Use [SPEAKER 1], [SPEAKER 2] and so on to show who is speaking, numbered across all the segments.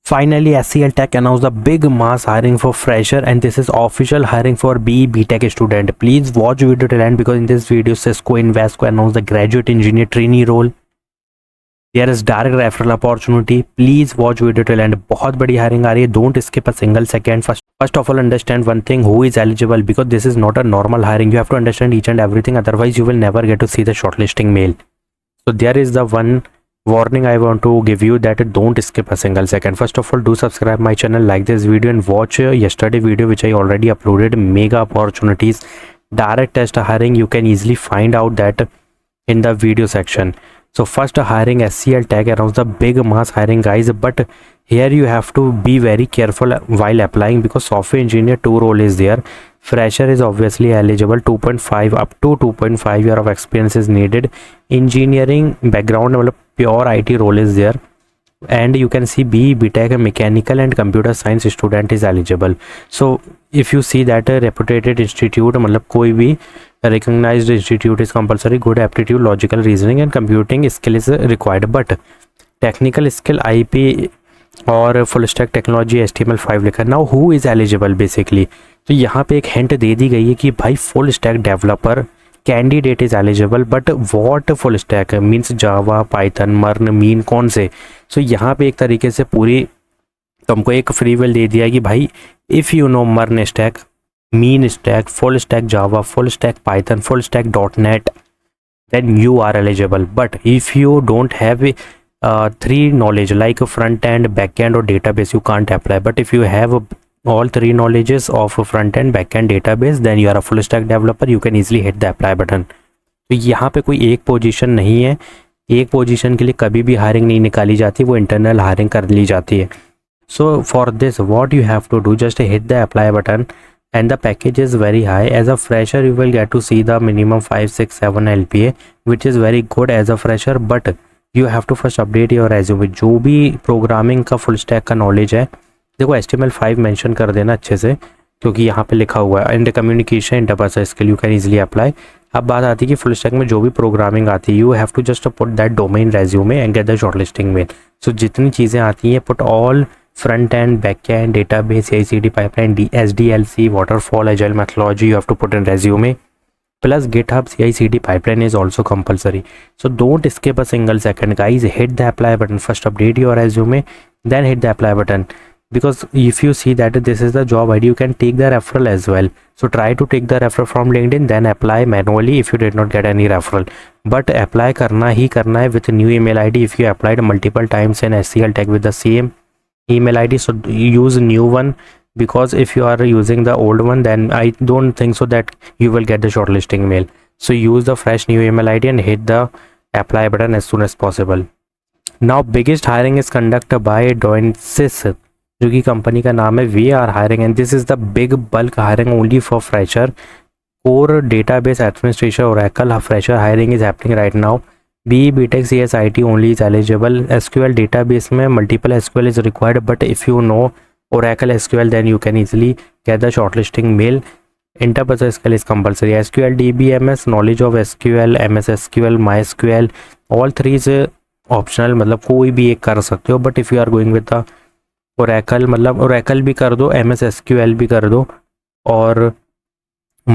[SPEAKER 1] Finally, SCL Tech announced a big mass hiring for fresher, and this is official hiring for B.Tech student. Please watch video till end because in this video, Cisco Invesco announced the graduate engineer trainee role. There is direct referral opportunity. Please watch video till end. बहुत बड़ी hiring आ रही है. Don't skip a single second. First of all, understand one thing: who is eligible, because this is not a normal hiring. You have to understand each and everything. Otherwise, you will never get to see the shortlisting mail. So there is the one warning I want to give you, that don't skip a single second. First of all, do subscribe my channel, like this video, and watch yesterday video which I already uploaded. Mega opportunities, direct test hiring. You can easily find out that in the video section. So first hiring, SCL Tech announced the big mass hiring, guys, but here you have to be very careful while applying because software engineer 2 role is there. Fresher is obviously eligible. 2.5 up to 2.5 year of experience is needed. Engineering background, pure IT role is there, and you can see B.Tech mechanical and computer science student is eligible. So if you see that a reputed institute, कोई भी recognized institute is compulsory. Good aptitude, logical reasoning and computing skill is required, but technical skill IP और full stack technology HTML5 लिखा है. Now who is eligible basically, तो यहाँ पे एक hint दे दी गई है कि भाई full stack developer candidate is eligible, but what full stack means Java, Python, मर्न, मीन, कौन से. सो यहाँ पे एक तरीके से पूरी तुमको एक फ्री विल दे दिया कि भाई if you know MERN stack, mean stack, full stack Java, full stack Python, full stack .NET, then you are eligible. But if you don't have 3 knowledge like front end, back end or database, you can't apply. But if you have all 3 knowledges of front end, back end, database, then you are a full stack developer. You can easily hit the apply button. तो यहाँ पे कोई एक position नहीं है. एक position के लिए कभी भी हायरिंग नहीं निकाली जाती, वो इंटरनल हायरिंग कर ली जाती है. So for this, what you have to do, just hit the apply button, and the package is very high. As a fresher, you will get to see the minimum 5, 6, 7 LPA, which is very good as a fresher. But you have to first update your resume. जो भी programming का full stack का knowledge है, देखो HTML5 mention कर देना अच्छे से, क्योंकि यहाँ पे लिखा हुआ है and communication interpersonal skill you can easily apply. अब बात आती है कि फुल स्टैक में जो भी प्रोग्रामिंग आती है, you have to just put that domain resume and get the shortlisting mail. So जितनी चीज़ें आती हैं, put all front end, back end, database, CI/CD pipeline, SDLC, waterfall, agile methodology, you have to put in resume. Plus GitHub CI/CD pipeline is also compulsory. So don't skip a single second, guys. Hit the apply button. First update your resume, then hit the apply button. Because if you see that this is the job ID, you can take the referral as well. So try to take the referral from LinkedIn, then apply manually if you did not get any referral. But apply करना ही करना है with new email ID. If you applied multiple times in SCL Tech with the same email ID, so use new one, because if you are using the old one, then I don't think so that you will get the shortlisting mail. So use the fresh new email ID and hit the apply button as soon as possible. Now biggest hiring is conducted by Doinsys, जो कि company का नाम है. We are hiring and this is the big bulk hiring only for fresher. Core database administration Oracle fresher hiring is happening right now. B.Tech CSIT only is eligible. SQL database में multiple SQL is required, but if you know Oracle SQL, then you can easily get the shortlisting mail. Interpersonal skill is compulsory. SQL DBMS, knowledge of SQL, MS SQL, MySQL, all 3 is optional. मतलब कोई भी एक कर सकते हो, but if you are going with the Oracle, मतलब Oracle भी कर दो, MS SQL भी कर दो और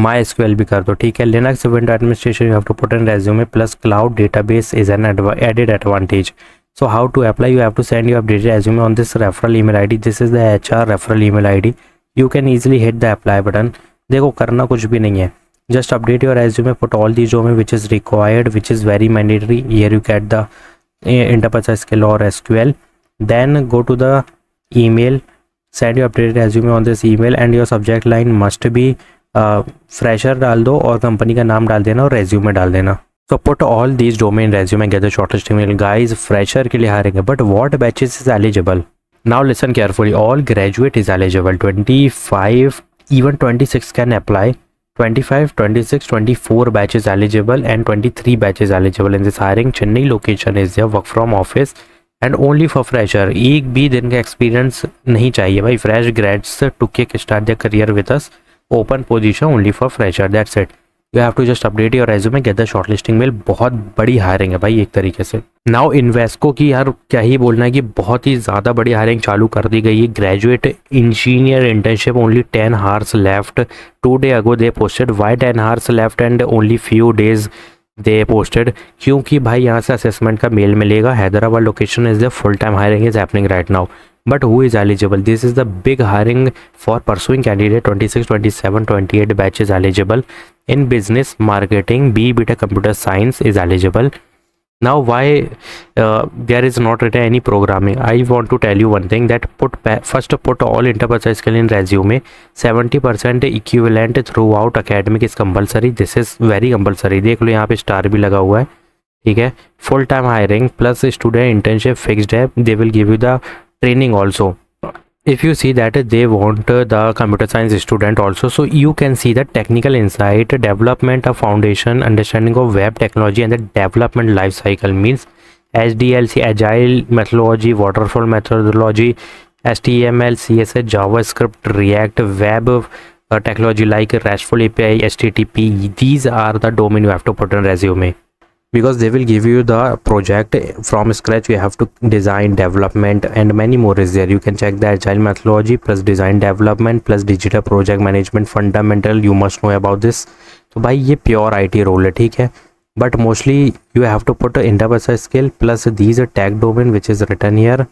[SPEAKER 1] MySQL भी कर दो, ठीक है. Linux Windows administration you have to put in resume, plus cloud database is an added advantage. So how to apply? You have to send your updated resume on this referral email ID. This is the HR referral email ID. You can easily hit the apply button. देखो करना कुछ भी नहीं है, just update your resume, put all these domain which is required, which is very mandatory. Here you get the interpersonal skill or SQL. Then go to the email, send your updated resume on this email, and your subject line must be fresher डाल दो और company का नाम डाल देना और resume डाल देना. So put all these domain resume and get the shortlisting mail. Guys, fresher के लिए हारेंगे, but what batches is eligible? Now listen carefully. All graduate is eligible. 25, even 26 can apply. 25, 26, 24 batches eligible and 23 batches eligible in this hiring. Chennai location is there. Work from office and only for fresher. एक भी दिन का experience नहीं चाहिए भाई. Fresh grads to kick start their career with us. Open position only for fresher. That's it. You have to just update your resume, get the shortlisting mail. बहुत बड़ी hiring है भाई एक तरीके से। नाउ इन्वेस्को की यार क्या ही बोलना है कि बहुत ही ज़्यादा बड़ी हायरिंग चालू कर दी गई है। Graduate engineer internship only 10 hours left. 2 days ago they posted. Why 10 hours left and only few days they posted? क्योंकि भाई यहाँ से असेसमेंट का मेल मिलेगा। Hyderabad location is the full time hiring is happening right now. But who is eligible? This is the big hiring for pursuing candidate 26, 27, 28 batches eligible in business marketing. B.Tech computer science is eligible. Now why there is not written any programming? I want to tell you one thing that first put all interpersonal skill in resume. 70% equivalent throughout academic is compulsory. This is very compulsory. देख लो यहाँ पे star भी लगा हुआ है, ठीक है। Full time hiring plus student internship fixed है। They will give you the training also. If you see that they want the computer science student also, so you can see the technical insight, development of foundation, understanding of web technology and the development life cycle, means SDLC, agile methodology, waterfall methodology, HTML, CSS, JavaScript, React, web technology like RESTful API, HTTP. These are the domain you have to put in resume, because they will give you the project from scratch. You have to design, development and many more is there. You can check the agile methodology plus design development plus digital project management fundamental. You must know about this. तो भाई ये pure IT role है, ठीक है। But mostly you have to put interpersonal skill plus these tag domain which is written here.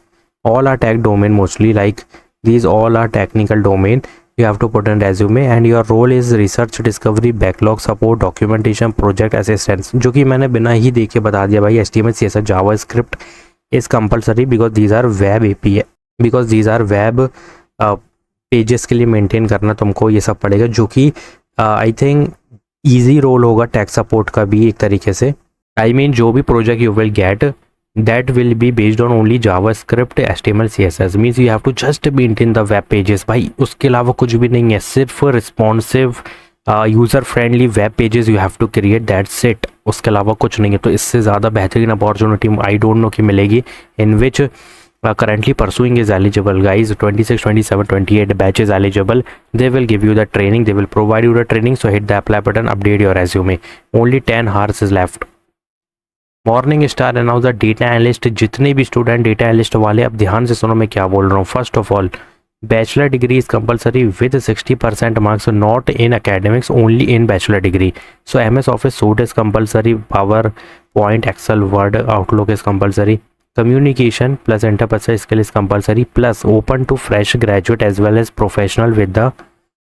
[SPEAKER 1] All are tag domain mostly, like these all are technical domain you have to put in resume, and your role is research discovery, backlog support, documentation, project assistance, जो कि मैंने बिना ही देखे बता दिया भाई। HTML, CSS, JavaScript is compulsory because these are web API, because these are web pages के लिए मेंटेन करना तुमको ये सब पड़ेगा, जो कि आई थिंक ईजी रोल होगा टैग सपोर्ट का भी एक तरीके से। आई मीन जो भी project you will get that will be based on only JavaScript, HTML, CSS, means you have to just maintain the web pages भाई, उसके अलावा कुछ भी नहीं है। सिर्फ responsive user friendly web pages you have to create, that's it. उसके अलावा कुछ नहीं है। तो इससे ज़्यादा बेहतरीन अपॉर्चुनिटी आई डोंट नो कि मिलेगी, इन विच currently pursuing is eligible guys। 26, 27, 28 batches eligible. They will give you the training, they will provide you the training. So hit the apply button, update your resume. Only 10 hours is left. Morning star announce the data analyst. जितने भी student data analyst वाले, अब ध्यान से सुनो मैं क्या बोल रहा हूँ। First of all, bachelor degree is compulsory with 60% marks, not in academics, only in bachelor degree. So MS office suite is compulsory, PowerPoint, Excel, Word, Outlook is compulsory, communication plus interpersonal skill is compulsory, plus open to fresh graduate as well as professional with the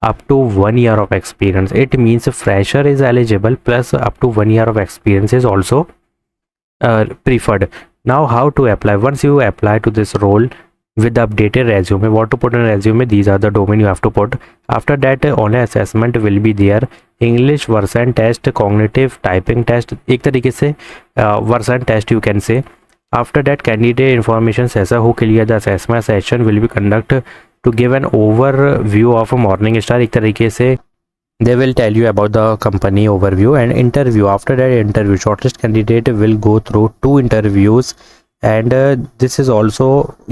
[SPEAKER 1] up to 1 year of experience. It means fresher is eligible plus up to 1 year of experience is also preferred. Now how to apply? Once you apply to this role with the updated resume, what to put in resume, these are the domain you have to put. After that online assessment will be there, English version test, cognitive typing test, एक तरीके से version test you can say. After that candidate information session, who clear the assessment session will be conducted to give an overview of a Morningstar, एक तरीके से they will tell you about the company overview and interview. After that interview, shortlist candidate will go through 2 interviews, and this is also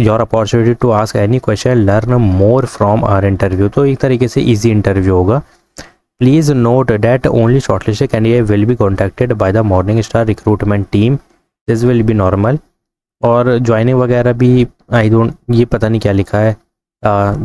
[SPEAKER 1] your opportunity to ask any question, learn more from our interview. तो एक तरीके से easy interview होगा. Please note that only shortlisted candidate will be contacted by the Morningstar recruitment team. This will be normal. और joining वगैरह भी I don't, ये पता नहीं क्या लिखा है,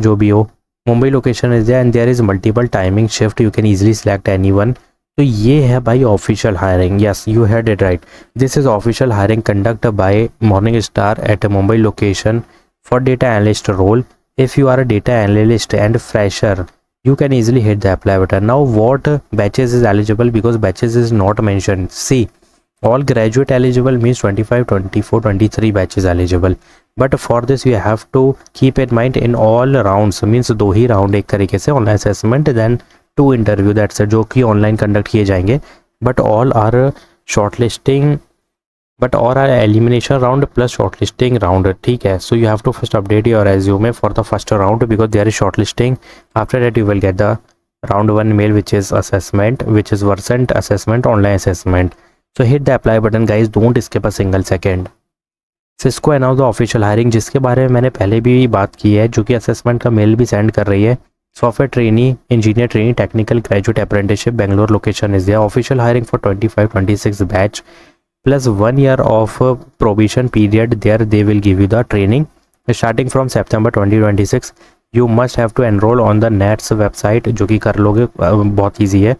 [SPEAKER 1] जो भी हो। Mumbai location is there and there is multiple timing shift, you can easily select anyone. तो ये है भाई official hiring. Yes, you had it right, this is official hiring conduct by Morningstar at Mumbai location for data analyst role. If you are a data analyst and fresher, you can easily hit the apply button. Now what batches is eligible, because batches is not mentioned. See, all graduate eligible means 25, 24, 23 batches eligible, but for this you have to keep in mind in all rounds means 2 he round एक तरीके से online assessment then 2 interview, that's it, जो कि online conduct किए जाएंगे, but all are shortlisting, but all are elimination round plus shortlisting round, ठीक है. So you have to first update your resume for the first round because there is shortlisting. After that you will get the round 1 mail which is assessment, which is Versant assessment, online assessment. So hit the apply button guys, don't skip a single second. Cisco announced the official hiring, जिसके बारे में मैंने पहले भी बात की है, जो कि असेसमेंट का मेल भी सेंड कर रही है. software trainee, engineer trainee, technical graduate apprenticeship, Bangalore location is there. Official hiring for 25-26 batch plus 1 year of probation period. There they will give you the training starting from September 2026. You must have to enroll on the NETS website, जो कि कर लोगे, बहुत easy है.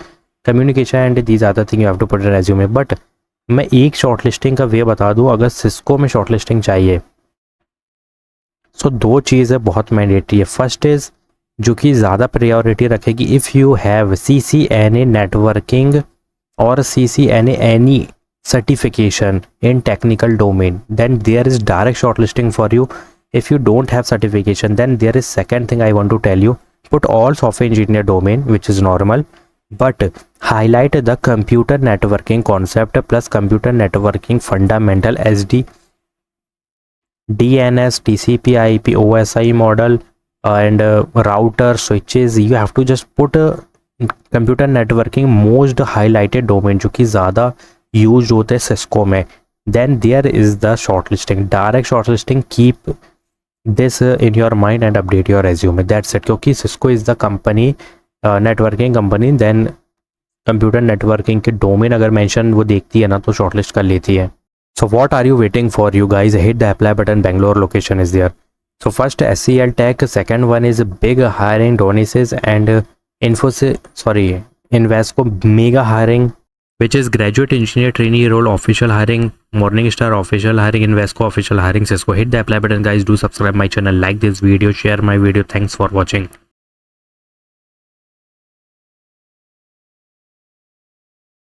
[SPEAKER 1] Communication and these other thing you have to put in resume. But मैं एक short listing का वे बता दूं, अगर सिस्को में शॉर्ट लिस्टिंग चाहिए सो दो चीज़ है बहुत मैंडेटरी है. फर्स्ट इज़ जो कि ज़्यादा प्रायोरिटी रखेगी, if you have CCNA networking और CCNA any certification in technical domain, then there is direct shortlisting for you. If you don't have certification, then there is second thing I want to tell you, put all software engineer domain, which is normal, but highlight the computer networking concept plus computer networking fundamental, SD, DNS, TCP, IP, OSI model and router switches. You have to just put computer networking most highlighted domain जो कि ज़्यादा use होते हैं Cisco में. Then there is the short listing, direct short listing. Keep this in your mind and update your resume. That's it. क्योंकि Cisco is the company, networking company, then computer networking के domain अगर mention वो देखती है ना तो short list कर लेती है. So what are you waiting for you guys? Hit the apply button. Bangalore location is there. So first SCL Tech, second one is big hiring Donisys and Invesco mega hiring, which is graduate engineer trainee role, official hiring, Morningstar official hiring, Invesco official hiring, Cisco. Hit the apply button guys. Do subscribe my channel, like this video, share my video. Thanks for watching.